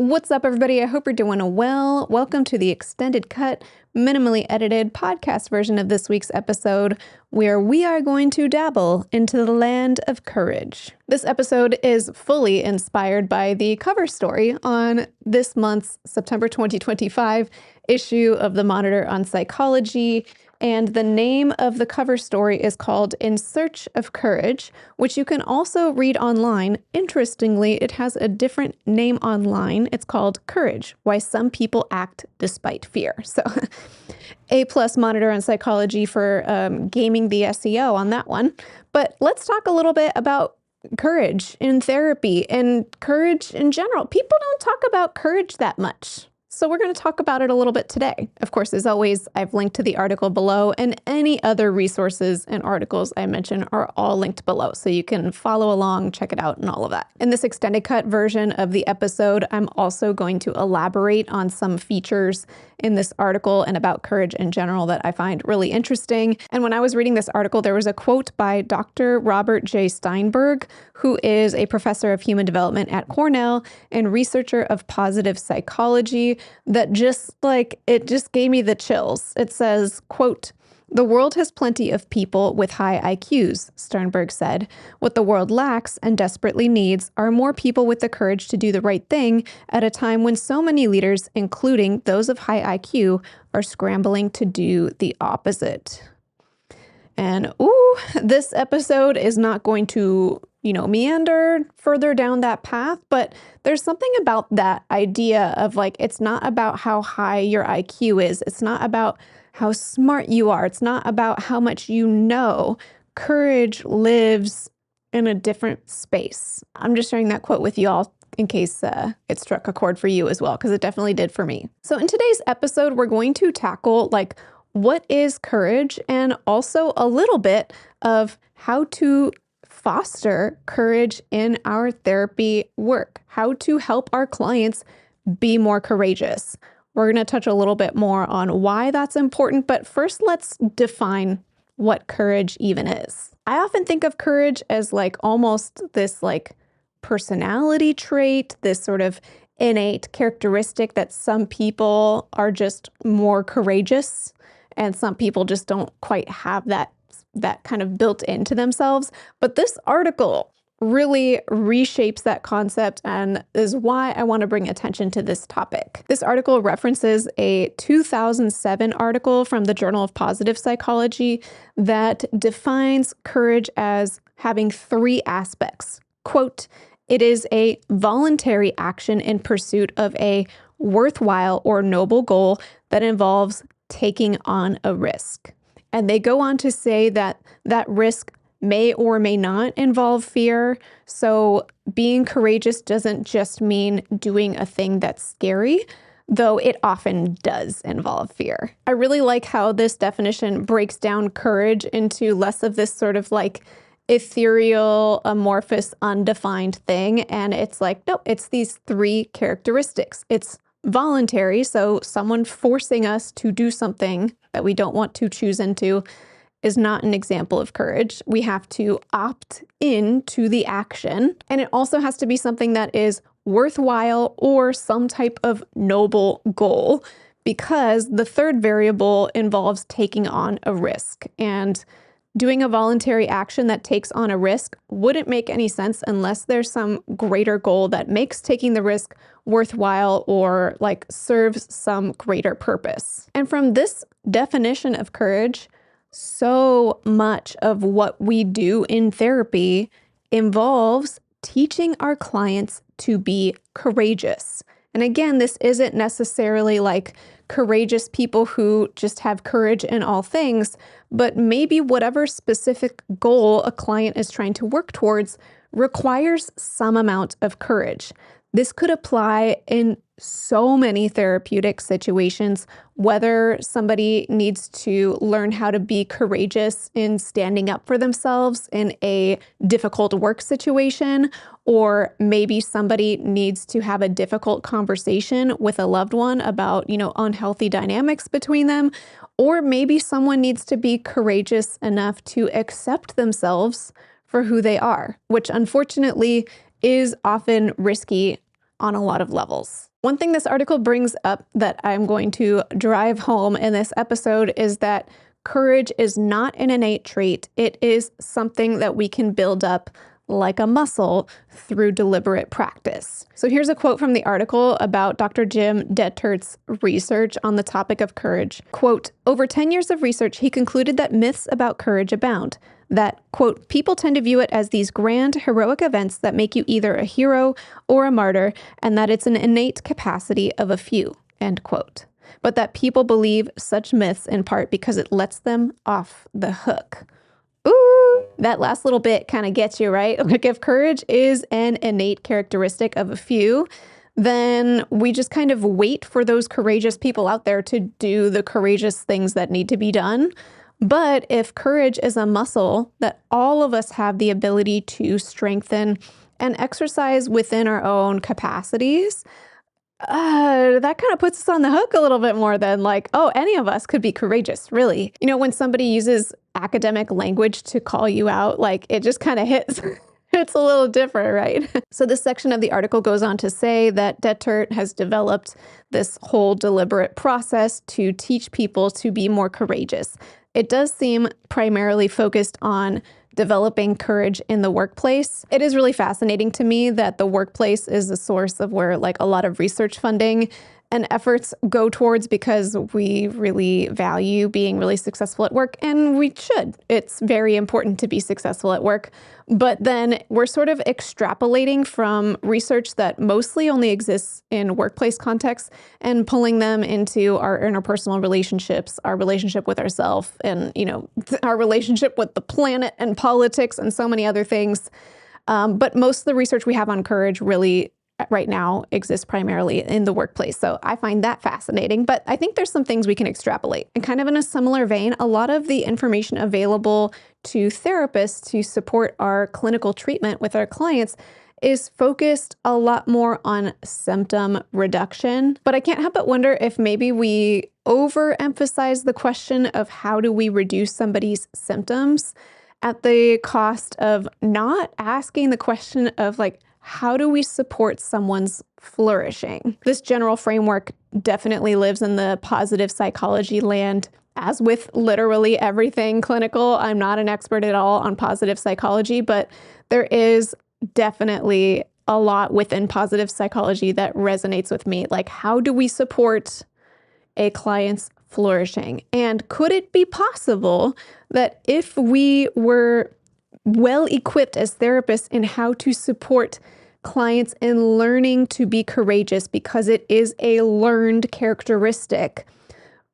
What's up, everybody? I hope you're doing well. Welcome to the extended cut, minimally edited podcast version of this week's episode, where we are going to dabble into the land of courage. This episode is fully inspired by the cover story on this month's September 2025 issue of the Monitor on Psychology. And the name of the cover story is called In Search of Courage, which you can also read online. Interestingly, it has a different name online. It's called Courage, Why Some People Act Despite Fear. So A+ Monitor on Psychology for gaming the SEO on that one. But let's talk a little bit about courage in therapy and courage in general. People don't talk about courage that much. So we're going to talk about it a little bit today. Of course, as always, I've linked to the article below, and any other resources and articles I mention are all linked below. So you can follow along, check it out, and all of that. In this extended cut version of the episode, I'm also going to elaborate on some features in this article and about courage in general that I find really interesting. And when I was reading this article, there was a quote by Dr. Robert J. Steinberg, who is a professor of human development at Cornell and researcher of positive psychology, that just gave me the chills. It says, quote, "The world has plenty of people with high IQs," Sternberg said. "What the world lacks and desperately needs are more people with the courage to do the right thing at a time when so many leaders, including those of high IQ, are scrambling to do the opposite." And this episode is not going to, meander further down that path, but there's something about that idea of it's not about how high your IQ is. It's not about how smart you are. It's not about how much you know. Courage lives in a different space. I'm just sharing that quote with you all in case it struck a chord for you as well, because it definitely did for me. So in today's episode, we're going to tackle what is courage, and also a little bit of how to foster courage in our therapy work, how to help our clients be more courageous. We're going to touch a little bit more on why that's important, but first let's define what courage even is. I often think of courage as almost this personality trait, this sort of innate characteristic that some people are just more courageous and some people just don't quite have that kind of built into themselves. But this article really reshapes that concept and is why I want to bring attention to this topic. This article references a 2007 article from the Journal of Positive Psychology that defines courage as having three aspects. Quote, "It is a voluntary action in pursuit of a worthwhile or noble goal that involves taking on a risk." And they go on to say that that risk may or may not involve fear. So being courageous doesn't just mean doing a thing that's scary, though it often does involve fear. I really like how this definition breaks down courage into less of this sort of ethereal, amorphous, undefined thing. And it's no, it's these three characteristics. It's voluntary, so someone forcing us to do something that we don't want to choose into is not an example of courage. We have to opt into the action. And it also has to be something that is worthwhile or some type of noble goal, because the third variable involves taking on a risk. And doing a voluntary action that takes on a risk wouldn't make any sense unless there's some greater goal that makes taking the risk worthwhile or serves some greater purpose. And from this definition of courage, so much of what we do in therapy involves teaching our clients to be courageous. And again, this isn't necessarily courageous people who just have courage in all things, but maybe whatever specific goal a client is trying to work towards requires some amount of courage. This could apply in so many therapeutic situations, whether somebody needs to learn how to be courageous in standing up for themselves in a difficult work situation, or maybe somebody needs to have a difficult conversation with a loved one about, unhealthy dynamics between them, or maybe someone needs to be courageous enough to accept themselves for who they are, which unfortunately is often risky on a lot of levels. One thing this article brings up that I'm going to drive home in this episode is that courage is not an innate trait. It is something that we can build up like a muscle through deliberate practice. So here's a quote from the article about Dr. Jim Dettert's research on the topic of courage. Quote, over 10 years of research, he concluded that myths about courage abound. That, quote, people tend to view it as these grand, heroic events that make you either a hero or a martyr, and that it's an innate capacity of a few, end quote. But that people believe such myths in part because it lets them off the hook. Ooh, that last little bit kind of gets you, right? Like if courage is an innate characteristic of a few, then we just kind of wait for those courageous people out there to do the courageous things that need to be done. But if courage is a muscle that all of us have the ability to strengthen and exercise within our own capacities, that kind of puts us on the hook a little bit more than like, oh, any of us could be courageous, really. You know, when somebody uses academic language to call you out, like it just kind of hits. It's a little different, right? So this section of the article goes on to say that Dettert has developed this whole deliberate process to teach people to be more courageous. It does seem primarily focused on developing courage in the workplace. It is really fascinating to me that the workplace is the source of where like a lot of research funding and efforts go towards, because we really value being really successful at work, and we should. It's very important to be successful at work. But then we're sort of extrapolating from research that mostly only exists in workplace contexts and pulling them into our interpersonal relationships, our relationship with ourselves, and, you know, our relationship with the planet and politics and so many other things. But most of the research we have on courage really right now exists primarily in the workplace. So I find that fascinating, but I think there's some things we can extrapolate. And kind of in a similar vein, a lot of the information available to therapists to support our clinical treatment with our clients is focused a lot more on symptom reduction. But I can't help but wonder if maybe we overemphasize the question of how do we reduce somebody's symptoms at the cost of not asking the question of like, how do we support someone's flourishing? This general framework definitely lives in the positive psychology land. As with literally everything clinical, I'm not an expert at all on positive psychology, but there is definitely a lot within positive psychology that resonates with me. Like, how do we support a client's flourishing? And could it be possible that if we were well equipped as therapists in how to support clients in learning to be courageous, because it is a learned characteristic,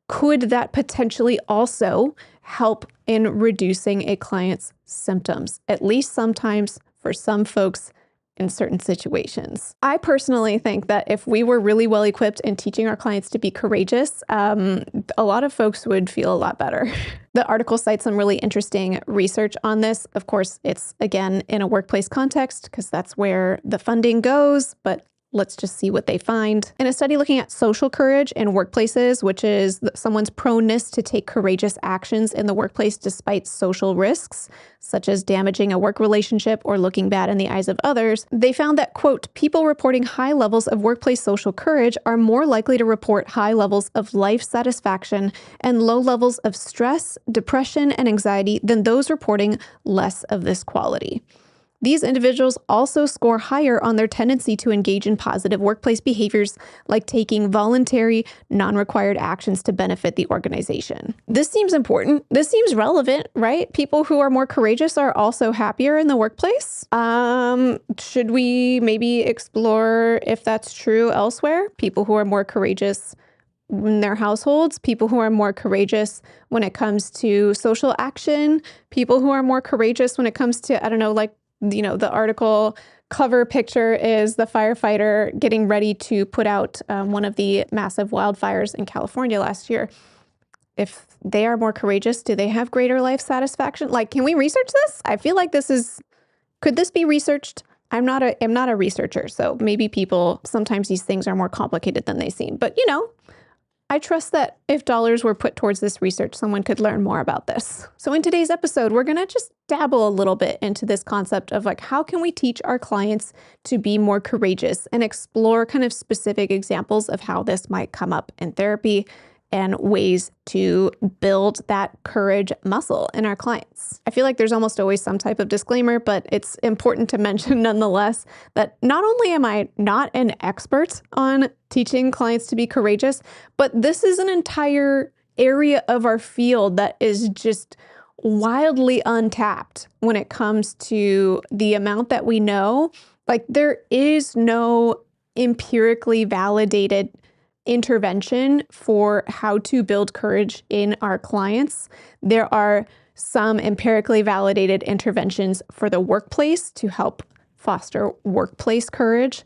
could that potentially also help in reducing a client's symptoms, at least sometimes for some folks in certain situations? I personally think that if we were really well equipped in teaching our clients to be courageous, a lot of folks would feel a lot better. The article cites some really interesting research on this. Of course, it's again in a workplace context because that's where the funding goes, but let's just see what they find. In a study looking at social courage in workplaces, which is someone's proneness to take courageous actions in the workplace despite social risks, such as damaging a work relationship or looking bad in the eyes of others, they found that, quote, people reporting high levels of workplace social courage are more likely to report high levels of life satisfaction and low levels of stress, depression, and anxiety than those reporting less of this quality. These individuals also score higher on their tendency to engage in positive workplace behaviors like taking voluntary, non-required actions to benefit the organization. This seems important. This seems relevant, right? People who are more courageous are also happier in the workplace. Should we maybe explore if that's true elsewhere? People who are more courageous in their households, people who are more courageous when it comes to social action, people who are more courageous when it comes to, I don't know, like, you know, the article cover picture is the firefighter getting ready to put out one of the massive wildfires in California last year. If they are more courageous, do they have greater life satisfaction? Like, can we research this? I feel like could this be researched? I'm not a researcher, so maybe sometimes these things are more complicated than they seem. But, you know, I trust that if dollars were put towards this research, someone could learn more about this. So in today's episode, we're going to just dabble a little bit into this concept of like, how can we teach our clients to be more courageous, and explore kind of specific examples of how this might come up in therapy and ways to build that courage muscle in our clients. I feel like there's almost always some type of disclaimer, but it's important to mention nonetheless that not only am I not an expert on teaching clients to be courageous, but this is an entire area of our field that is just wildly untapped when it comes to the amount that we know. Like, there is no empirically validated intervention for how to build courage in our clients. There are some empirically validated interventions for the workplace to help foster workplace courage.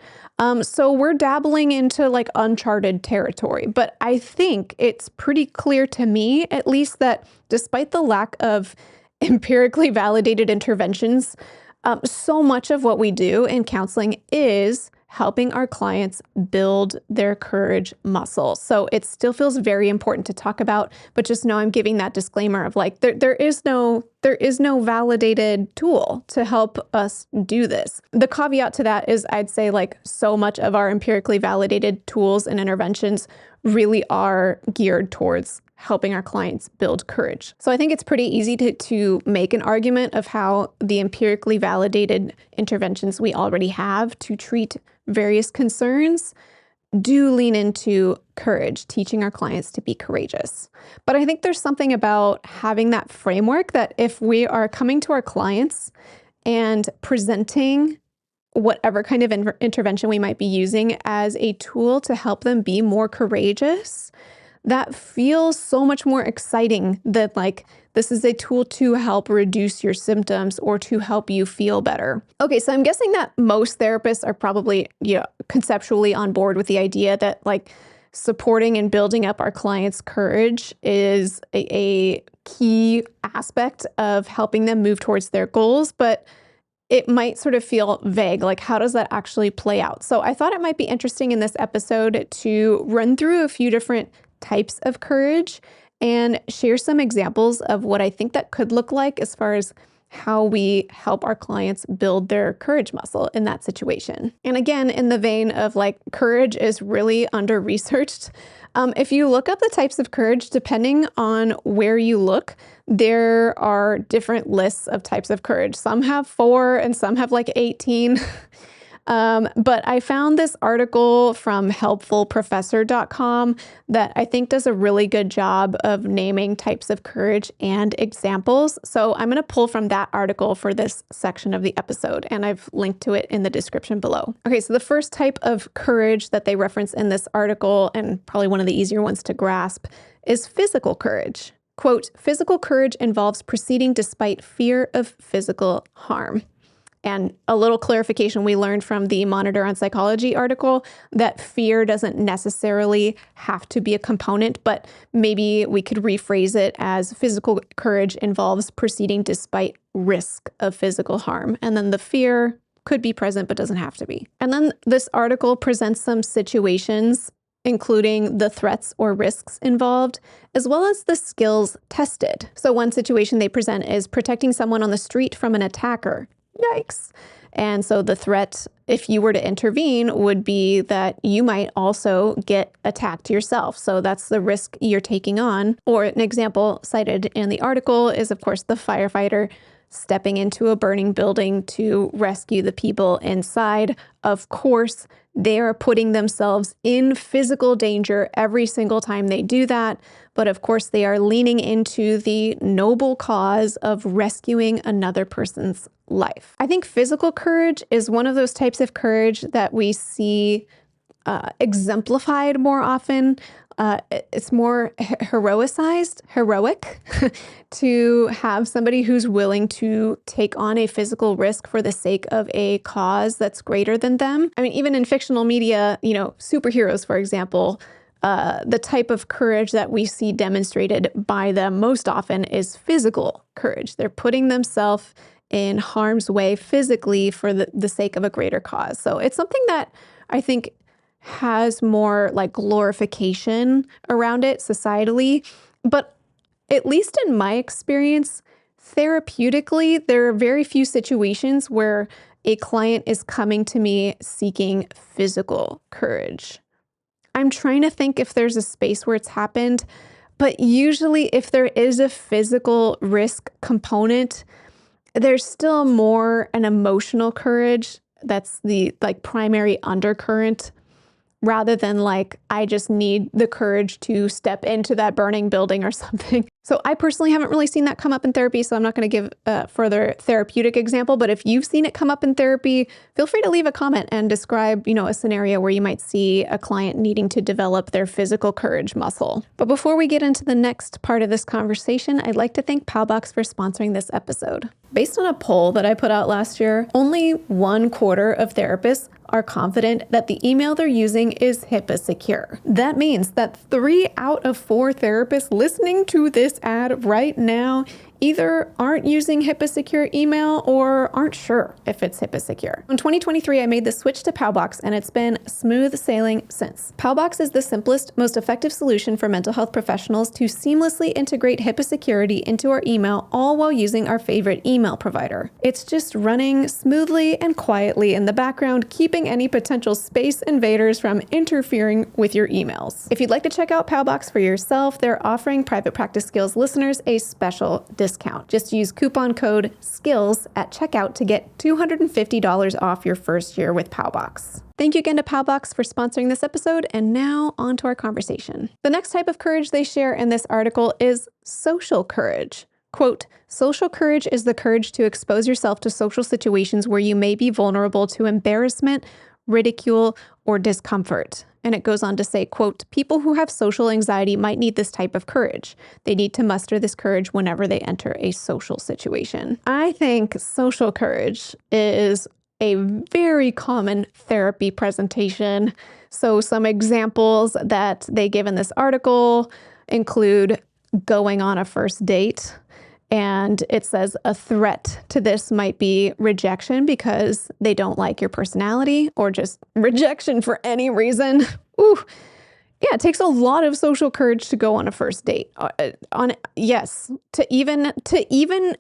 So we're dabbling into like uncharted territory, but I think it's pretty clear to me, at least, that despite the lack of empirically validated interventions, so much of what we do in counseling is helping our clients build their courage muscle. So it still feels very important to talk about, but just know I'm giving that disclaimer of like, there is no validated tool to help us do this. The caveat to that is, I'd say like so much of our empirically validated tools and interventions really are geared towards helping our clients build courage. So I think it's pretty easy to make an argument of how the empirically validated interventions we already have to treat various concerns do lean into courage, teaching our clients to be courageous. But I think there's something about having that framework that if we are coming to our clients and presenting whatever kind of intervention we might be using as a tool to help them be more courageous, that feels so much more exciting than like, this is a tool to help reduce your symptoms or to help you feel better. Okay, so I'm guessing that most therapists are probably, conceptually on board with the idea that like supporting and building up our clients' courage is a key aspect of helping them move towards their goals, but it might sort of feel vague, like how does that actually play out? So I thought it might be interesting in this episode to run through a few different types of courage and share some examples of what I think that could look like as far as how we help our clients build their courage muscle in that situation. And again, in the vein of like, courage is really under-researched. If you look up the types of courage, depending on where you look, there are different lists of types of courage. Some have 4 and some have like 18. But I found this article from helpfulprofessor.com that I think does a really good job of naming types of courage and examples. So I'm going to pull from that article for this section of the episode, and I've linked to it in the description below. Okay, so the first type of courage that they reference in this article, and probably one of the easier ones to grasp, is physical courage. Quote, "Physical courage involves proceeding despite fear of physical harm." And a little clarification we learned from the Monitor on Psychology article, that fear doesn't necessarily have to be a component, but maybe we could rephrase it as physical courage involves proceeding despite risk of physical harm. And then the fear could be present, but doesn't have to be. And then this article presents some situations, including the threats or risks involved, as well as the skills tested. So one situation they present is protecting someone on the street from an attacker. Yikes. And so the threat, if you were to intervene, would be that you might also get attacked yourself. So that's the risk you're taking on. Or an example cited in the article is, of course, the firefighter stepping into a burning building to rescue the people inside. Of course, they are putting themselves in physical danger every single time they do that. But of course, they are leaning into the noble cause of rescuing another person's life. I think physical courage is one of those types of courage that we see exemplified more often. It's more heroic to have somebody who's willing to take on a physical risk for the sake of a cause that's greater than them. I mean, even in fictional media, superheroes, for example, the type of courage that we see demonstrated by them most often is physical courage. They're putting themselves in harm's way physically for the sake of a greater cause. So it's something that I think has more like glorification around it societally. But at least in my experience, therapeutically, there are very few situations where a client is coming to me seeking physical courage. I'm trying to think if there's a space where it's happened, but usually if there is a physical risk component, there's still more an emotional courage that's the like primary undercurrent, rather than like, I just need the courage to step into that burning building or something. So I personally haven't really seen that come up in therapy, so I'm not going to give a further therapeutic example, but if you've seen it come up in therapy, feel free to leave a comment and describe, a scenario where you might see a client needing to develop their physical courage muscle. But before we get into the next part of this conversation, I'd like to thank Powbox for sponsoring this episode. Based on a poll that I put out last year, only 1/4 of therapists are confident that the email they're using is HIPAA secure. That means that 3 out of 4 therapists listening to this ad right now either aren't using HIPAA secure email or aren't sure if it's HIPAA secure. In 2023, I made the switch to Powbox, and it's been smooth sailing since. Powbox is the simplest, most effective solution for mental health professionals to seamlessly integrate HIPAA security into our email, all while using our favorite email provider. It's just running smoothly and quietly in the background, keeping any potential space invaders from interfering with your emails. If you'd like to check out Powbox for yourself, they're offering Private Practice Skills listeners a special discount. Just use coupon code SKILLS at checkout to get $250 off your first year with Powbox. Thank you again to Powbox for sponsoring this episode, and now on to our conversation. The next type of courage they share in this article is social courage. Quote, social courage is the courage to expose yourself to social situations where you may be vulnerable to embarrassment, ridicule, or discomfort. And it goes on to say, quote, people who have social anxiety might need this type of courage. They need to muster this courage whenever they enter a social situation. I think social courage is a very common therapy presentation. So some examples that they give in this article include going on a first date. And it says a threat to this might be rejection because they don't like your personality, or just rejection for any reason. Ooh, yeah, it takes a lot of social courage to go on a first date. To even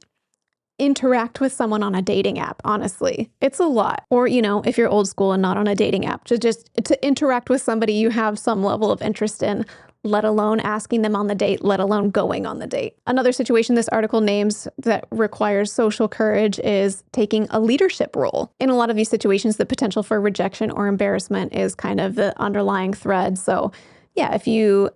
interact with someone on a dating app, honestly. It's a lot. Or, if you're old school and not on a dating app, to interact with somebody you have some level of interest in, let alone asking them on the date, let alone going on the date. Another situation this article names that requires social courage is taking a leadership role. In a lot of these situations, the potential for rejection or embarrassment is kind of the underlying thread. So yeah, if you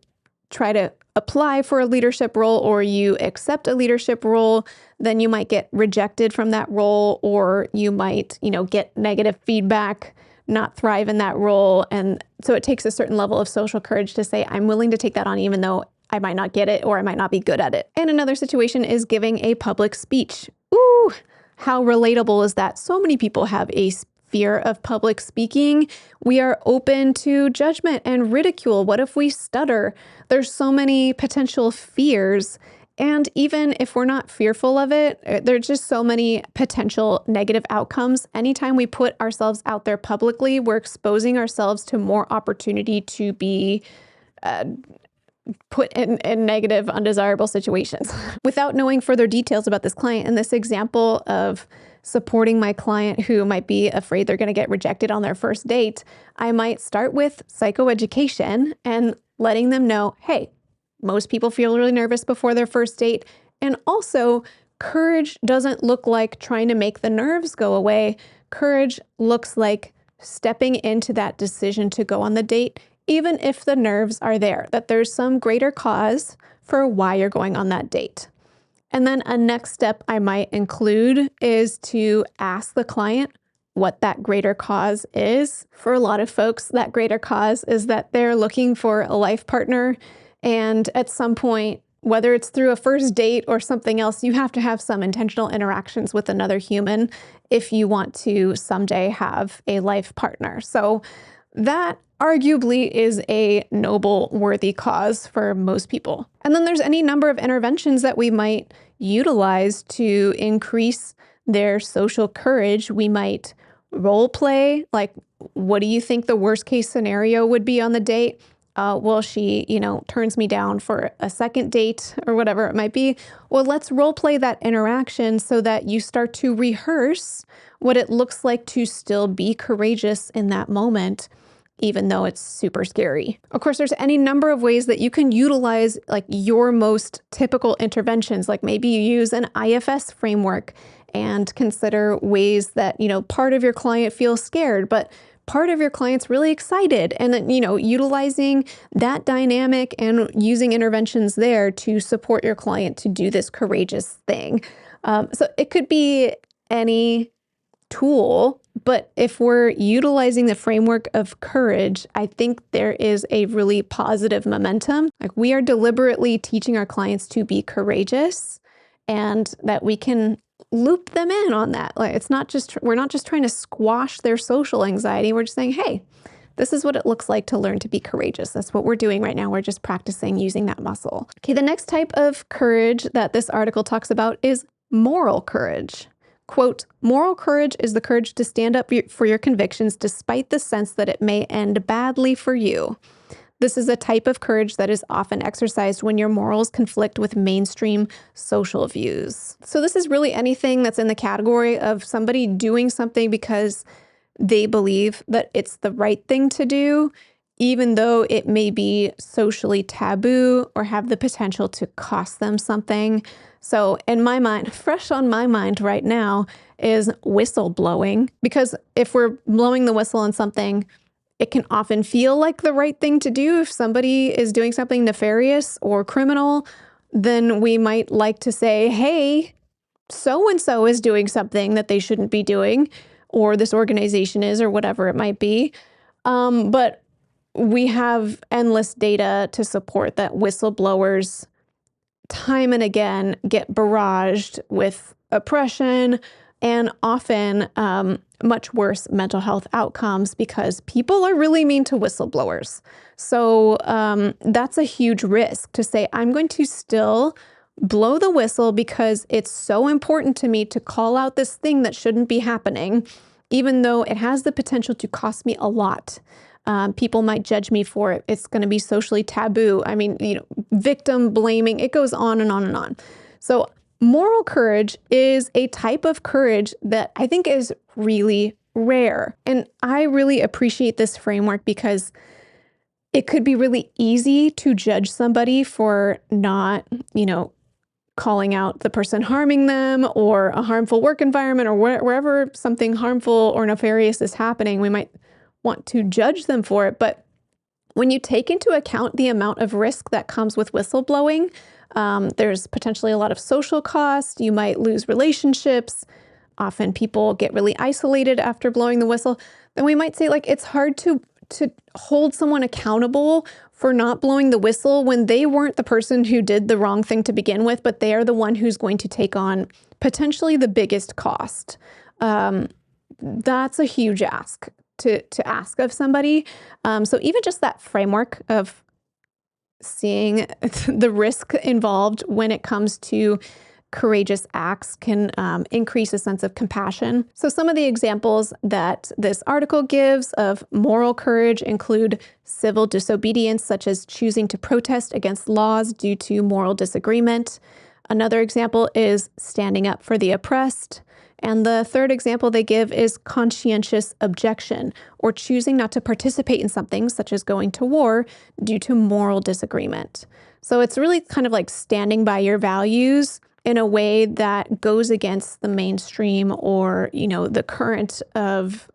try to apply for a leadership role or you accept a leadership role, then you might get rejected from that role, or you might, get negative feedback, not thrive in that role. And so it takes a certain level of social courage to say, I'm willing to take that on even though I might not get it or I might not be good at it. And another situation is giving a public speech. Ooh, how relatable is that? So many people have a fear of public speaking. We are open to judgment and ridicule. What if we stutter? There's so many potential fears. And even if we're not fearful of it, there's just so many potential negative outcomes. Anytime we put ourselves out there publicly, we're exposing ourselves to more opportunity to be put in negative, undesirable situations. Without knowing further details about this client, in this example of supporting my client who might be afraid they're going to get rejected on their first date, I might start with psychoeducation and letting them know, hey, most people feel really nervous before their first date. And also, courage doesn't look like trying to make the nerves go away. Courage looks like stepping into that decision to go on the date, even if the nerves are there, that there's some greater cause for why you're going on that date. And then a next step I might include is to ask the client what that greater cause is. For a lot of folks, that greater cause is that they're looking for a life partner. And at some point, whether it's through a first date or something else, you have to have some intentional interactions with another human if you want to someday have a life partner. So that arguably is a noble, worthy cause for most people. And then there's any number of interventions that we might utilize to increase their social courage. We might role play, like what do you think the worst case scenario would be on the date? Well, she, turns me down for a second date or whatever it might be. Well, let's role play that interaction so that you start to rehearse what it looks like to still be courageous in that moment, even though it's super scary. Of course, there's any number of ways that you can utilize like your most typical interventions. Like maybe you use an IFS framework and consider ways that, part of your client feels scared, but part of your client's really excited, and then, utilizing that dynamic and using interventions there to support your client to do this courageous thing. So it could be any tool, but if we're utilizing the framework of courage, I think there is a really positive momentum. Like we are deliberately teaching our clients to be courageous and that we can loop them in on that. Like we're not just trying to squash their social anxiety. We're just saying, hey, this is what it looks like to learn to be courageous. That's what we're doing right now. We're just practicing using that muscle. Okay, the next type of courage that this article talks about is moral courage. Quote, moral courage is the courage to stand up for your convictions despite the sense that it may end badly for you. This is a type of courage that is often exercised when your morals conflict with mainstream social views. So this is really anything that's in the category of somebody doing something because they believe that it's the right thing to do, even though it may be socially taboo or have the potential to cost them something. So in my mind, fresh on my mind right now is whistleblowing, because if we're blowing the whistle on something, it can often feel like the right thing to do. If somebody is doing something nefarious or criminal, then we might like to say, hey, so-and-so is doing something that they shouldn't be doing, or this organization is, or whatever it might be. But we have endless data to support that whistleblowers time and again get barraged with oppression and often much worse mental health outcomes because people are really mean to whistleblowers. So that's a huge risk to say, I'm going to still blow the whistle because it's so important to me to call out this thing that shouldn't be happening, even though it has the potential to cost me a lot. People might judge me for it. It's going to be socially taboo. I mean, victim blaming, it goes on and on and on. So moral courage is a type of courage that I think is really rare. And I really appreciate this framework because it could be really easy to judge somebody for not, calling out the person harming them or a harmful work environment or wherever something harmful or nefarious is happening. We might want to judge them for it. But when you take into account the amount of risk that comes with whistleblowing, there's potentially a lot of social cost. You might lose relationships. Often people get really isolated after blowing the whistle. Then we might say, like, it's hard to hold someone accountable for not blowing the whistle when they weren't the person who did the wrong thing to begin with, but they are the one who's going to take on potentially the biggest cost. That's a huge ask to ask of somebody. So even just that framework of seeing the risk involved when it comes to courageous acts can increase a sense of compassion. So some of the examples that this article gives of moral courage include civil disobedience, such as choosing to protest against laws due to moral disagreement. Another example is standing up for the oppressed. And the third example they give is conscientious objection, or choosing not to participate in something such as going to war due to moral disagreement. So it's really kind of like standing by your values in a way that goes against the mainstream or, the current of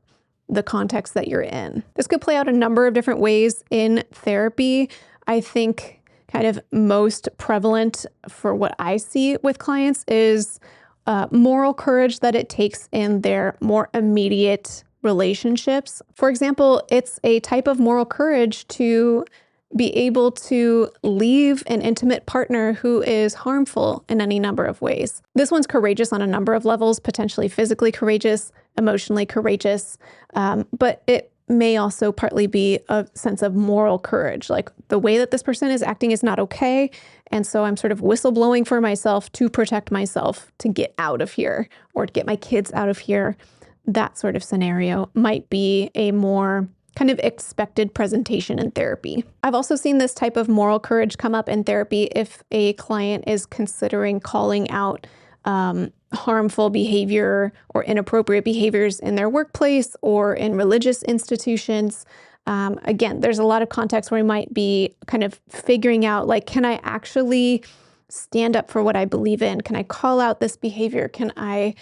the context that you're in. This could play out a number of different ways in therapy. I think kind of most prevalent for what I see with clients is moral courage that it takes in their more immediate relationships. For example, it's a type of moral courage to be able to leave an intimate partner who is harmful in any number of ways. This one's courageous on a number of levels, potentially physically courageous, emotionally courageous, but it may also partly be a sense of moral courage. Like the way that this person is acting is not okay, and so I'm sort of whistleblowing for myself to protect myself to get out of here or to get my kids out of here. that sort of scenario might be a more kind of expected presentation in therapy. I've also seen this type of moral courage come up in therapy if a client is considering calling out harmful behavior or inappropriate behaviors in their workplace or in religious institutions. Again, there's a lot of context where we might be kind of figuring out, like, can I actually stand up for what I believe in? Can I call out this behavior? Can I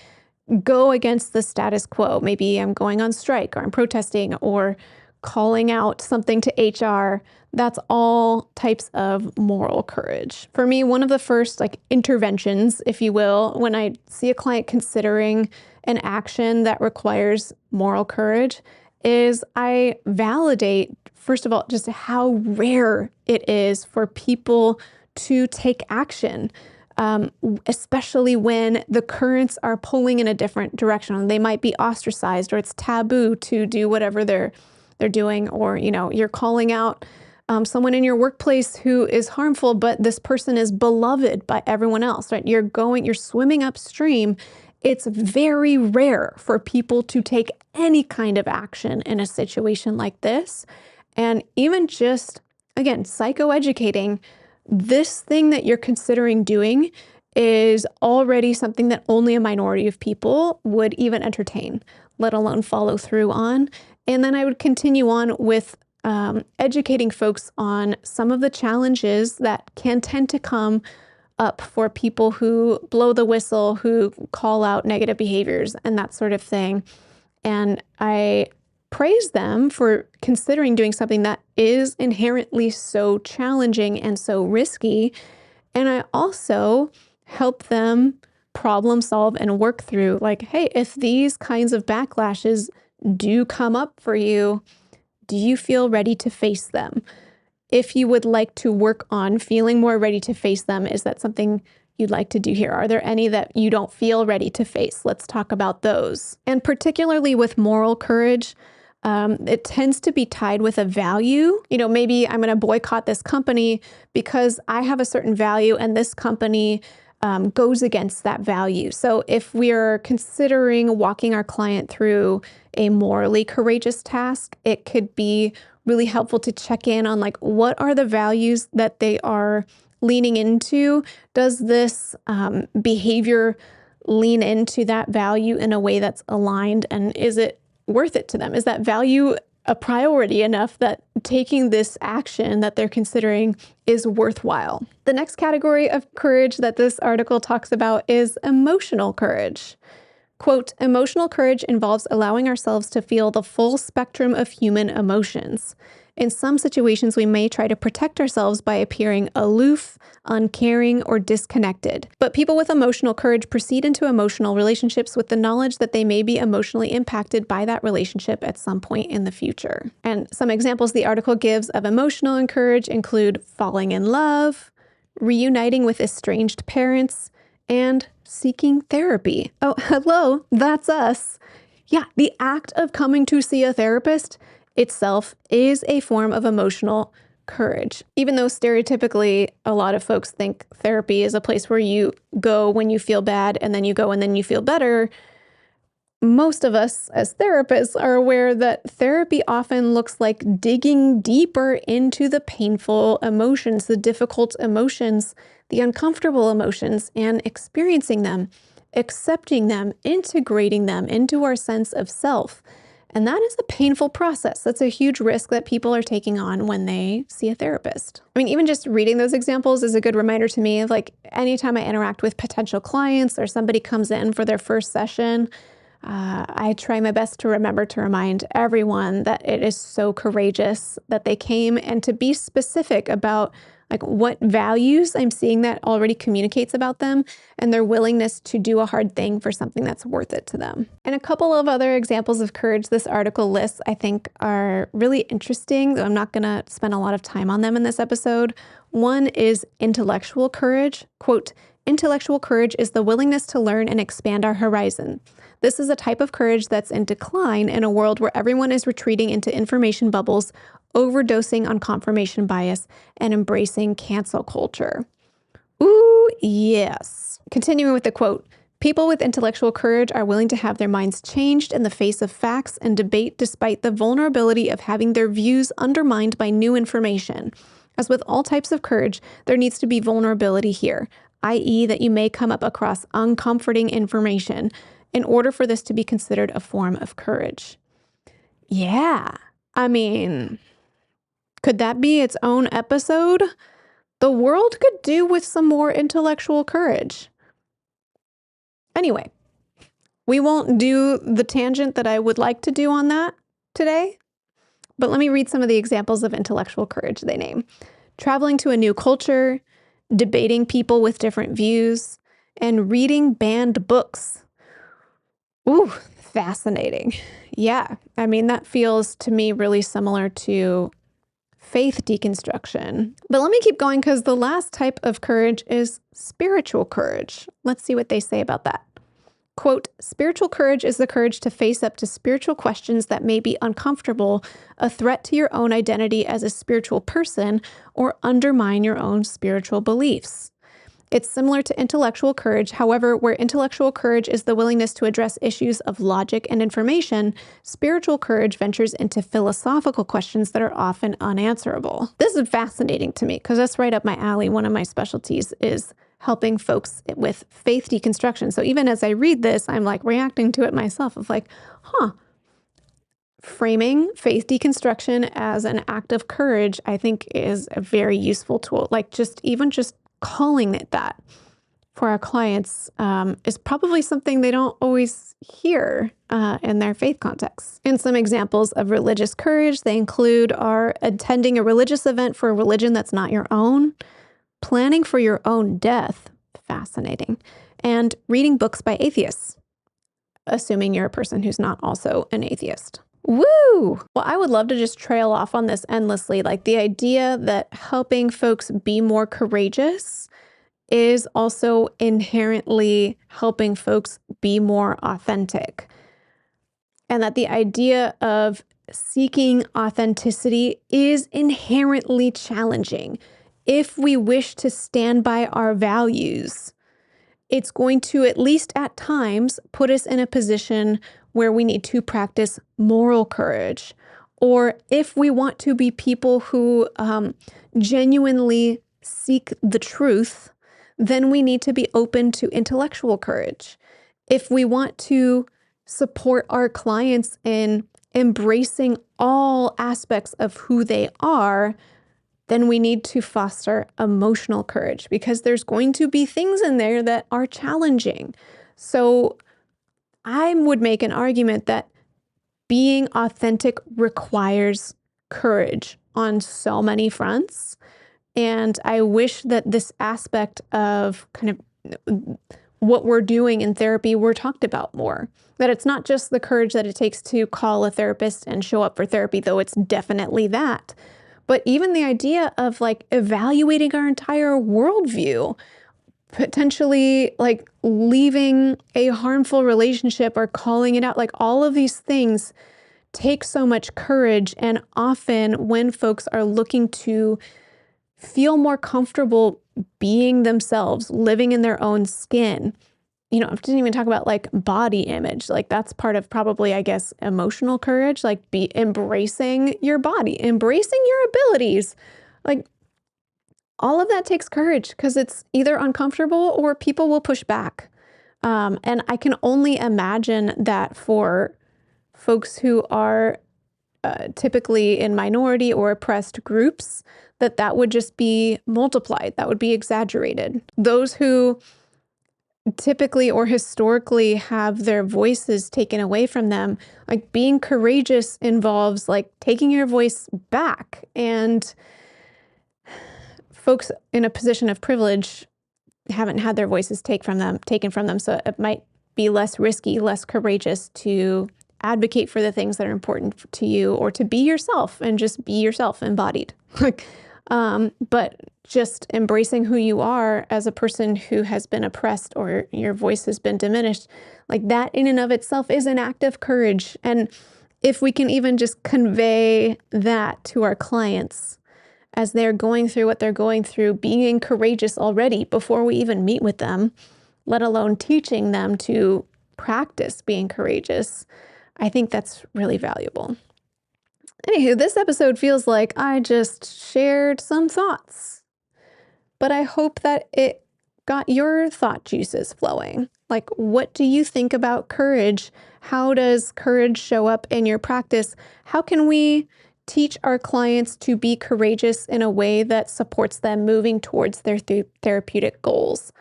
go against the status quo? Maybe I'm going on strike or I'm protesting or calling out something to HR. That's all types of moral courage. For me, one of the first interventions, if you will, when I see a client considering an action that requires moral courage, is I validate, first of all, just how rare it is for people to take action. Especially when the currents are pulling in a different direction. They might be ostracized, or it's taboo to do whatever they're doing, or you're calling out someone in your workplace who is harmful, but this person is beloved by everyone else, right? You're swimming upstream. It's very rare for people to take any kind of action in a situation like this. And even just, again, psychoeducating, this thing that you're considering doing is already something that only a minority of people would even entertain, let alone follow through on. And then I would continue on with educating folks on some of the challenges that can tend to come up for people who blow the whistle, who call out negative behaviors and that sort of thing. And I praise them for considering doing something that is inherently so challenging and so risky. And I also help them problem solve and work through, like, hey, if these kinds of backlashes do come up for you, do you feel ready to face them? If you would like to work on feeling more ready to face them, is that something you'd like to do here? Are there any that you don't feel ready to face? Let's talk about those. And particularly with moral courage, it tends to be tied with a value. Maybe I'm going to boycott this company because I have a certain value and this company goes against that value. So if we're considering walking our client through a morally courageous task, it could be really helpful to check in on, like, what are the values that they are leaning into? Does this behavior lean into that value in a way that's aligned? And is it worth it to them? Is that value a priority enough that taking this action that they're considering is worthwhile? The next category of courage that this article talks about is emotional courage. Quote, emotional courage involves allowing ourselves to feel the full spectrum of human emotions. In some situations, we may try to protect ourselves by appearing aloof, uncaring, or disconnected. But people with emotional courage proceed into emotional relationships with the knowledge that they may be emotionally impacted by that relationship at some point in the future. And some examples the article gives of emotional courage include falling in love, reuniting with estranged parents, and seeking therapy. Oh, hello, that's us. Yeah, the act of coming to see a therapist itself is a form of emotional courage. Even though stereotypically a lot of folks think therapy is a place where you go when you feel bad and then you go and then you feel better, most of us as therapists are aware that therapy often looks like digging deeper into the painful emotions, the difficult emotions, the uncomfortable emotions, and experiencing them, accepting them, integrating them into our sense of self. And that is a painful process. That's a huge risk that people are taking on when they see a therapist. I mean, even just reading those examples is a good reminder to me of, like, anytime I interact with potential clients or somebody comes in for their first session, I try my best to remember to remind everyone that it is so courageous that they came, and to be specific about, like, what values I'm seeing that already communicates about them and their willingness to do a hard thing for something that's worth it to them. And a couple of other examples of courage this article lists I think are really interesting, though I'm not going to spend a lot of time on them in this episode. One is intellectual courage. Quote, intellectual courage is the willingness to learn and expand our horizon. This is a type of courage that's in decline in a world where everyone is retreating into information bubbles, overdosing on confirmation bias, and embracing cancel culture. Ooh, yes. Continuing with the quote, People with intellectual courage are willing to have their minds changed in the face of facts and debate despite the vulnerability of having their views undermined by new information. As with all types of courage, there needs to be vulnerability here, i.e. that you may come up across uncomforting information in order for this to be considered a form of courage. Yeah, I mean, could that be its own episode? The world could do with some more intellectual courage. Anyway, we won't do the tangent that I would like to do on that today, but let me read some of the examples of intellectual courage they name. Traveling to a new culture, debating people with different views, and reading banned books. Ooh, fascinating. Yeah, I mean, that feels to me really similar to faith deconstruction. But let me keep going because the last type of courage is spiritual courage. Let's see what they say about that. Quote, spiritual courage is the courage to face up to spiritual questions that may be uncomfortable, a threat to your own identity as a spiritual person, or undermine your own spiritual beliefs. It's similar to intellectual courage. However, where intellectual courage is the willingness to address issues of logic and information, spiritual courage ventures into philosophical questions that are often unanswerable. This is fascinating to me because that's right up my alley. One of my specialties is helping folks with faith deconstruction. So even as I read this, I'm like reacting to it myself of like, framing faith deconstruction as an act of courage, I think is a very useful tool. Like just calling it that for our clients is probably something they don't always hear in their faith context. And some examples of religious courage they include are attending a religious event for a religion that's not your own, planning for your own death, fascinating, and reading books by atheists, assuming you're a person who's not also an atheist. Woo! Well, I would love to just trail off on this endlessly. Like the idea that helping folks be more courageous is also inherently helping folks be more authentic. And that the idea of seeking authenticity is inherently challenging. If we wish to stand by our values, it's going to, at least at times, put us in a position where we need to practice moral courage. Or if we want to be people who genuinely seek the truth, then we need to be open to intellectual courage. If we want to support our clients in embracing all aspects of who they are, then we need to foster emotional courage because there's going to be things in there that are challenging. So I would make an argument that being authentic requires courage on so many fronts. And I wish that this aspect of kind of what we're doing in therapy were talked about more. That it's not just the courage that it takes to call a therapist and show up for therapy, though it's definitely that. But even the idea of like evaluating our entire worldview, potentially like leaving a harmful relationship or calling it out, like all of these things take so much courage. And often when folks are looking to feel more comfortable being themselves, living in their own skin, I didn't even talk about like body image. Like that's part of probably, I guess, emotional courage, like be embracing your body, embracing your abilities. Like all of that takes courage because it's either uncomfortable or people will push back. And I can only imagine that for folks who are typically in minority or oppressed groups, that would just be multiplied. That would be exaggerated. Those who typically or historically have their voices taken away from them, like being courageous involves like taking your voice back. And folks in a position of privilege haven't had their voices taken from them. So it might be less risky, less courageous to advocate for the things that are important to you or to be yourself and just be yourself embodied. But just embracing who you are as a person who has been oppressed or your voice has been diminished, like that in and of itself is an act of courage. And if we can even just convey that to our clients as they're going through what they're going through, being courageous already before we even meet with them, let alone teaching them to practice being courageous. I think that's really valuable. Anywho, this episode feels like I just shared some thoughts, but I hope that it got your thought juices flowing. Like, what do you think about courage? How does courage show up in your practice? How can we teach our clients to be courageous in a way that supports them moving towards their therapeutic goals?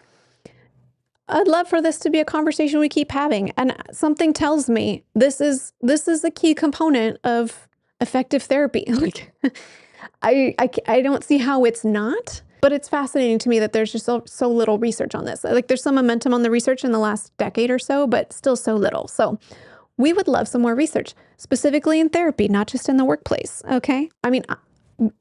I'd love for this to be a conversation we keep having. And something tells me this is a key component of effective therapy. Like, I don't see how it's not, but it's fascinating to me that there's just so little research on this. Like, there's some momentum on the research in the last decade or so, but still so little. So we would love some more research, specifically in therapy, not just in the workplace. Okay. I mean,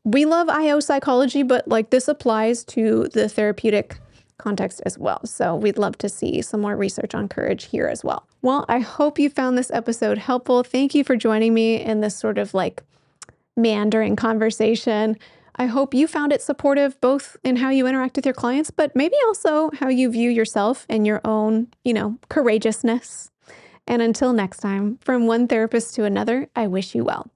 we love IO psychology, but like, this applies to the therapeutic context as well. So we'd love to see some more research on courage here as well. Well, I hope you found this episode helpful. Thank you for joining me in this sort of like meandering conversation. I hope you found it supportive, both in how you interact with your clients, but maybe also how you view yourself and your own, courageousness. And until next time, from one therapist to another, I wish you well.